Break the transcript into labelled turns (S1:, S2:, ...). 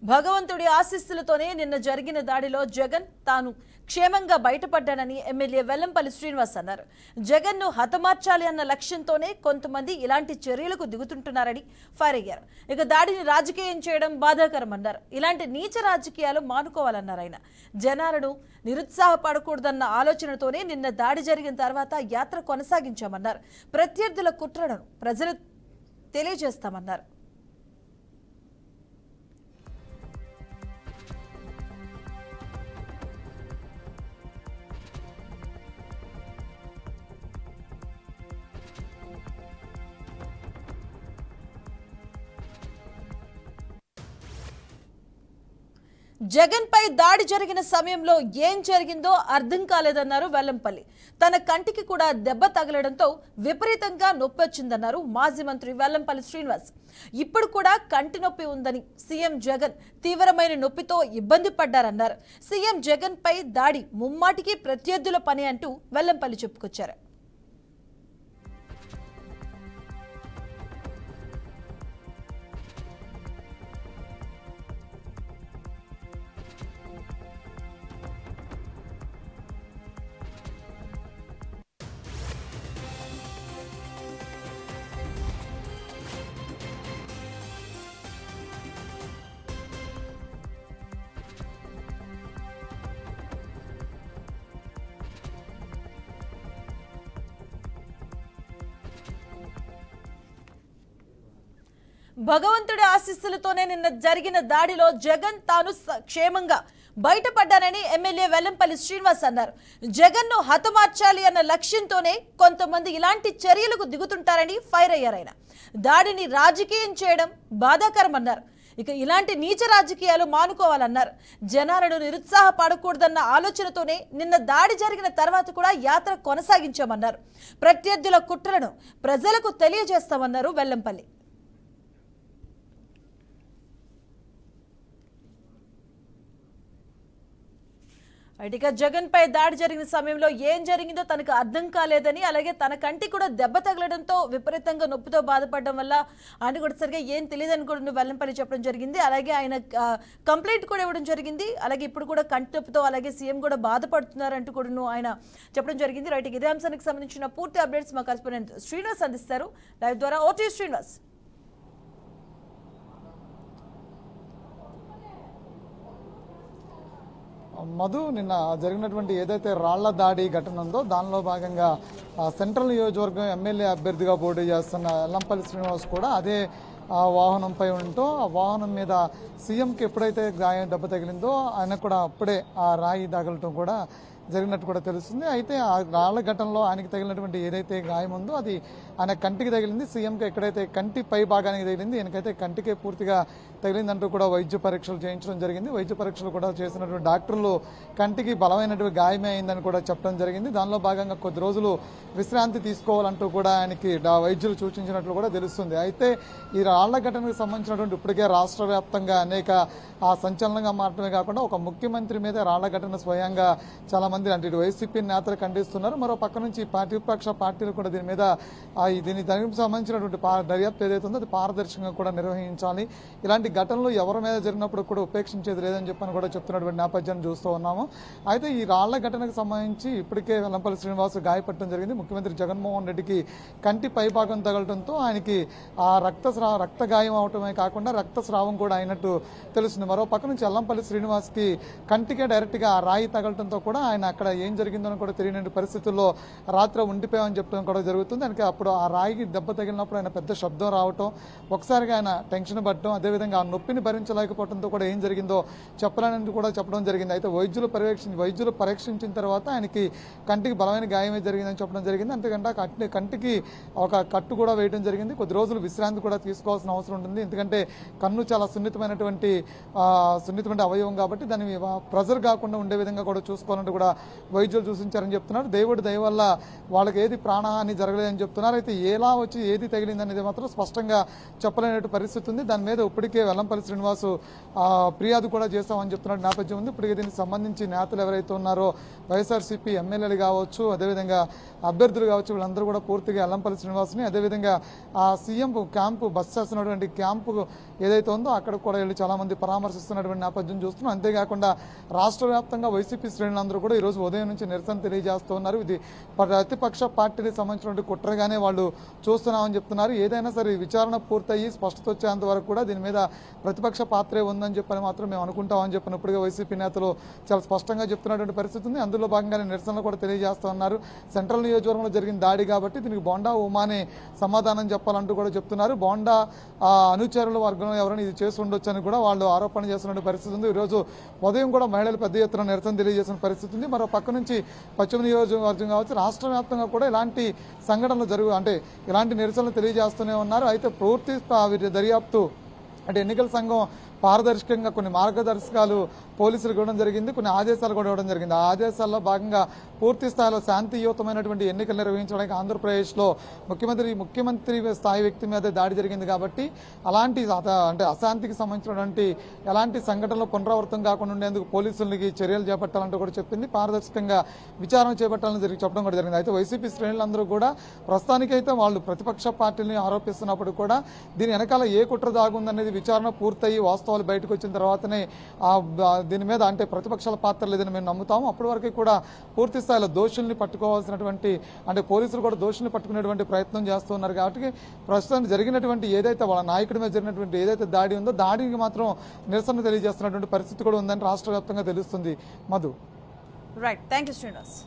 S1: భగవంతుడి ఆశీస్సులతోనే నిన్న జరిగిన దాడిలో జగన్ తాను క్షేమంగా బయటపడ్డానని ఎమ్మెల్యే వెల్లంపల్లి శ్రీనివాస్ అన్నారు. జగన్ను హతమార్చాలి అన్న లక్ష్యంతోనే కొంతమంది ఇలాంటి చర్యలకు దిగుతుంటున్నారని ఫైర్ అయ్యారు. ఇక దాడిని రాజకీయం చేయడం బాధాకరమన్నారు. ఇలాంటి నీచ రాజకీయాలు మానుకోవాలన్నారు ఆయన. జనాలను నిరుత్సాహపడకూడదన్న ఆలోచనతోనే నిన్న దాడి జరిగిన తర్వాత యాత్ర కొనసాగించామన్నారు. ప్రత్యర్థుల కుట్రలను ప్రజలు తెలియజేస్తామన్నారు. జగన్ పై దాడి జరిగిన సమయంలో ఏం జరిగిందో అర్థం కాలేదన్నారు వెల్లంపల్లి. తన కంటికి కూడా దెబ్బ తగలడంతో విపరీతంగా నొప్పి వచ్చిందన్నారు మాజీ మంత్రి వెల్లంపల్లి శ్రీనివాస్. ఇప్పుడు కూడా కంటి నొప్పి ఉందని, సీఎం జగన్ తీవ్రమైన నొప్పితో ఇబ్బంది పడ్డారన్నారు. సీఎం జగన్ పై దాడి ముమ్మాటికి ప్రత్యర్థుల పని అంటూ వెల్లంపల్లి చెప్పుకొచ్చారు. భగవంతుడి ఆశీస్సులతోనే నిన్న జరిగిన దాడిలో జగన్ తాను క్షేమంగా బయటపడ్డానని ఎమ్మెల్యే వెల్లంపల్లి శ్రీనివాస్ అన్నారు. జగన్ను హతమార్చాలి అన్న లక్ష్యంతోనే కొంతమంది ఇలాంటి చర్యలకు దిగుతుంటారని ఫైర్ అయ్యారు ఆయన. దాడిని రాజకీయం చేయడం బాధాకరమన్నారు. ఇక ఇలాంటి నీచ రాజకీయాలు మానుకోవాలన్నారు. జనాలను నిరుత్సాహపడకూడదన్న ఆలోచనతోనే నిన్న దాడి జరిగిన తర్వాత కూడా యాత్ర కొనసాగించామన్నారు. ప్రత్యర్థుల కుట్రలను ప్రజలకు తెలియజేస్తామన్నారు వెల్లంపల్లి. ఇక జగన్ పై దాడి జరిగిన సమయంలో ఏం జరిగిందో తనకు అర్థం కాలేదని, అలాగే తన కంటి కూడా దెబ్బ తగలడంతో విపరీతంగా నొప్పితో బాధపడడం వల్ల ఆయన కూడా సరిగా ఏం తెలియదని కూడా వెల్లంపల్లి చెప్పడం జరిగింది. అలాగే ఆయన కంప్లైంట్ కూడా ఇవ్వడం జరిగింది. అలాగే ఇప్పుడు కూడా కంటి నొప్పితో అలాగే సీఎం కూడా బాధపడుతున్నారంటూ కూడా ఆయన చెప్పడం జరిగింది. రైట్, ఇదే అంశానికి సంబంధించిన పూర్తి అప్డేట్స్ మా కరెస్పాండెంట్ శ్రీనివాస్ అందిస్తారు లైవ్ ద్వారా. ఓటీ శ్రీనివాస్.
S2: మధు, నిన్న జరిగినటువంటి ఏదైతే రాళ్ల దాడి ఘటన ఉందో దానిలో భాగంగా సెంట్రల్ నియోజకవర్గం ఎమ్మెల్యే అభ్యర్థిగా పోటీ చేస్తున్న వెల్లంపల్లి శ్రీనివాస్ కూడా అదే వాహనంపై ఉంటూ ఆ వాహనం మీద సీఎంకి ఎప్పుడైతే దెబ్బ తగిలిందో ఆయన కూడా అప్పుడే ఆ రాయి తగలటం కూడా జరిగినట్టు కూడా తెలుస్తుంది. అయితే ఆ రాళ్ల ఘటనలో ఆయనకి తగిలినటువంటి ఏదైతే గాయం ఉందో అది ఆయన కంటికి తగిలింది. సీఎంకి ఎక్కడైతే కంటి పై భాగానికి తగిలింది, ఈయనకైతే కంటికే పూర్తిగా తగిలిందంటూ కూడా వైద్య పరీక్షలు చేయించడం జరిగింది. వైద్య పరీక్షలు కూడా చేసినటువంటి డాక్టర్లు కంటికి బలమైనటువంటి గాయమే అయిందని కూడా చెప్పడం జరిగింది. దానిలో భాగంగా కొద్ది రోజులు విశ్రాంతి తీసుకోవాలంటూ కూడా ఆయనకి వైద్యులు సూచించినట్లు కూడా తెలుస్తుంది. అయితే ఈ రాళ్ల ఘటనకు సంబంధించినటువంటి ఇప్పటికే రాష్ట్ర వ్యాప్తంగా అనేక సంచలనంగా మారటమే కాకుండా ఒక ముఖ్యమంత్రి మీద రాళ్ల ఘటన స్వయంగా చాలా మంది అంటే ఇటు వైసీపీ నేతలు ఖండిస్తున్నారు. మరో పక్క నుంచి ప్రతిపక్ష పార్టీలు కూడా దీని మీద దానికి సంబంధించినటువంటి దర్యాప్తు ఏదైతే ఉందో అది పారదర్శకంగా కూడా నిర్వహించాలి. ఇలాంటి ఘటనలు ఎవరి మీద జరిగినప్పుడు కూడా ఉపేక్షించేది లేదని చెప్పని కూడా చెప్తున్నటువంటి నేపథ్యాన్ని చూస్తూ ఉన్నాము. అయితే ఈ రాళ్ల ఘటనకు సంబంధించి ఇప్పటికే వెల్లంపల్లి శ్రీనివాస్ గాయపడటం జరిగింది. ముఖ్యమంత్రి జగన్మోహన్ రెడ్డికి కంటి పైభాగం తగలటంతో ఆయనకి ఆ రక్త గాయం అవటమే కాకుండా రక్తస్రావం కూడా అయినట్టు తెలుస్తుంది. మరో పక్క నుంచి వెల్లంపల్లి శ్రీనివాస్కి కంటికే డైరెక్ట్గా ఆ రాయి తగలటంతో కూడా ఆయన అక్కడ ఏం జరిగిందని కూడా తెలియని పరిస్థితుల్లో రాత్రి ఉండిపోయామని చెప్పడం కూడా జరుగుతుంది. ఆయనకి అప్పుడు ఆ రాయికి దెబ్బ తగిలినప్పుడు ఆయన పెద్ద శబ్దం రావటం, ఒకసారిగా ఆయన టెన్షన్ పడటం, అదేవిధంగా ఆ నొప్పిని భరించలేకపోవడంతో కూడా ఏం జరిగిందో చెప్పలేని కూడా చెప్పడం జరిగింది. అయితే వైద్యులు పరీక్షించిన తర్వాత ఆయనకి కంటికి బలమైన గాయమే జరిగిందని చెప్పడం జరిగింది. అంతేకాకుండా కంటికి ఒక కట్టు కూడా వేయడం జరిగింది. కొద్ది రోజులు విశ్రాంతి కూడా తీసుకోవాల్సిన అవసరం ఉంటుంది. ఎందుకంటే కన్ను చాలా సున్నితమైన అవయవం కాబట్టి దాన్ని ప్రెజర్ కాకుండా ఉండే విధంగా కూడా చూసుకోవాలంటూ కూడా వైద్యులు సూచించారని చెప్తున్నారు. దేవుడి దయ వల్ల వాళ్ళకి ఏది ప్రాణహాని జరగలేదని చెప్తున్నారు. అయితే ఎలా వచ్చి ఏది తగిలింది అనేది మాత్రం స్పష్టంగా చెప్పలేనట్టు పరిస్థితి ఉంది. దాని మీద ఇప్పటికే వెల్లంపల్లి శ్రీనివాసు ఫిర్యాదు కూడా చేస్తామని చెప్తున్నట్టు నేపథ్యం ఉంది. ఇప్పటికే దీనికి సంబంధించి నేతలు ఎవరైతే ఉన్నారో వైఎస్ఆర్సీపీ ఎమ్మెల్యేలు కావచ్చు, అదేవిధంగా అభ్యర్థులు కావచ్చు, వీళ్ళందరూ కూడా పూర్తిగా వెల్లంపల్లి శ్రీనివాసుని అదేవిధంగా ఆ సీఎం క్యాంపు బస్ చేస్తున్నటువంటి క్యాంపు ఏదైతే ఉందో అక్కడ కూడా వెళ్ళి చాలా మంది పరామర్శిస్తున్నటువంటి నేపథ్యం చూస్తున్నాం. అంతేకాకుండా రాష్ట్ర వ్యాప్తంగా వైసీపీ శ్రేణులందరూ కూడా ఈరోజు ఉదయం నుంచి నిరసన తెలియజేస్తూ ఉన్నారు. ఇది ప్రతిపక్ష పార్టీకి సంబంధించినటువంటి కుట్రగానే వాళ్ళు చూస్తున్నామని చెప్తున్నారు. ఏదైనా సరే విచారణ పూర్తయ్యి స్పష్టత వచ్చేంత వరకు కూడా దీని మీద ప్రతిపక్ష పాత్రే ఉందని చెప్పని మాత్రం మేము అనుకుంటామని చెప్పినప్పుడుగా వైసీపీ నేతలు చాలా స్పష్టంగా చెప్తున్నటువంటి పరిస్థితి ఉంది. అందులో భాగంగానే నిరసనలు కూడా తెలియజేస్తూ ఉన్నారు. సెంట్రల్ నియోజకవర్గంలో జరిగిన దాడి కాబట్టి దీనికి బోండా ఉమానే సమాధానం చెప్పాలంటూ కూడా చెప్తున్నారు. బోండా అనుచరుల వర్గంలో ఎవరైనా ఇది చేసి ఉండొచ్చు అని కూడా వాళ్ళు ఆరోపణ చేస్తున్న పరిస్థితి ఉంది. ఈరోజు ఉదయం కూడా మహిళలు పెద్ద ఎత్తున నిరసన తెలియజేసిన పరిస్థితి ఉంది. మరో పక్క నుంచి పశ్చిమ నియోజకవర్గం కావచ్చు, రాష్ట్ర వ్యాప్తంగా కూడా ఇలాంటి సంఘటనలు ఇలాంటి నిరసనలు తెలియజేస్తూనే ఉన్నారు. అయితే పూర్తి దర్యాప్తు అంటే ఎన్నికల సంఘం పారదర్శకంగా కొన్ని మార్గదర్శకాలు పోలీసులకు ఇవ్వడం జరిగింది, కొన్ని ఆదేశాలు కూడా ఇవ్వడం జరిగింది. ఆ ఆదేశాల్లో భాగంగా పూర్తి స్థాయిలో శాంతియుతమైనటువంటి ఎన్నికలు నిర్వహించడానికి ఆంధ్రప్రదేశ్లో ముఖ్యమంత్రి స్థాయి వ్యక్తి మీద దాడి జరిగింది కాబట్టి అలాంటి అంటే అశాంతికి సంబంధించినటువంటి ఎలాంటి సంఘటనలు పునరావృతం కాకుండా ఉండేందుకు పోలీసులకి చర్యలు చేపట్టాలంటూ కూడా చెప్పింది. పారదర్శకంగా విచారణ చేపట్టాలని చెప్పడం కూడా జరిగింది. అయితే వైసీపీ శ్రేణులందరూ కూడా ప్రస్తుతానికైతే వాళ్ళు ప్రతిపక్ష పార్టీని ఆరోపిస్తున్నప్పుడు కూడా దీని వెనకాల ఏ కుట్ర దాగుందనేది విచారణ పూర్తయి వాస్తవాలు బయటకు వచ్చిన తర్వాతనే దీని మీద అంటే ప్రతిపక్షాల పాత్ర లేదని మేము నమ్ముతాము. అప్పటి వరకు కూడా పూర్తి స్థాయిలో దోషుల్ని పట్టుకోవాల్సినటువంటి అంటే పోలీసులు కూడా దోషుల్ని పట్టుకునేటువంటి ప్రయత్నం చేస్తున్నారు. కాబట్టి ప్రస్తుతం జరిగినటువంటి ఏదైతే వాళ్ళ నాయకుడి మీద జరిగినటువంటి ఏదైతే దాడి ఉందో దాడికి మాత్రం నిరసన తెలియజేస్తున్నటువంటి పరిస్థితి కూడా ఉందని రాష్ట్ర వ్యాప్తంగా తెలుస్తుంది. Madhu.
S1: Right, thank you Srinivas.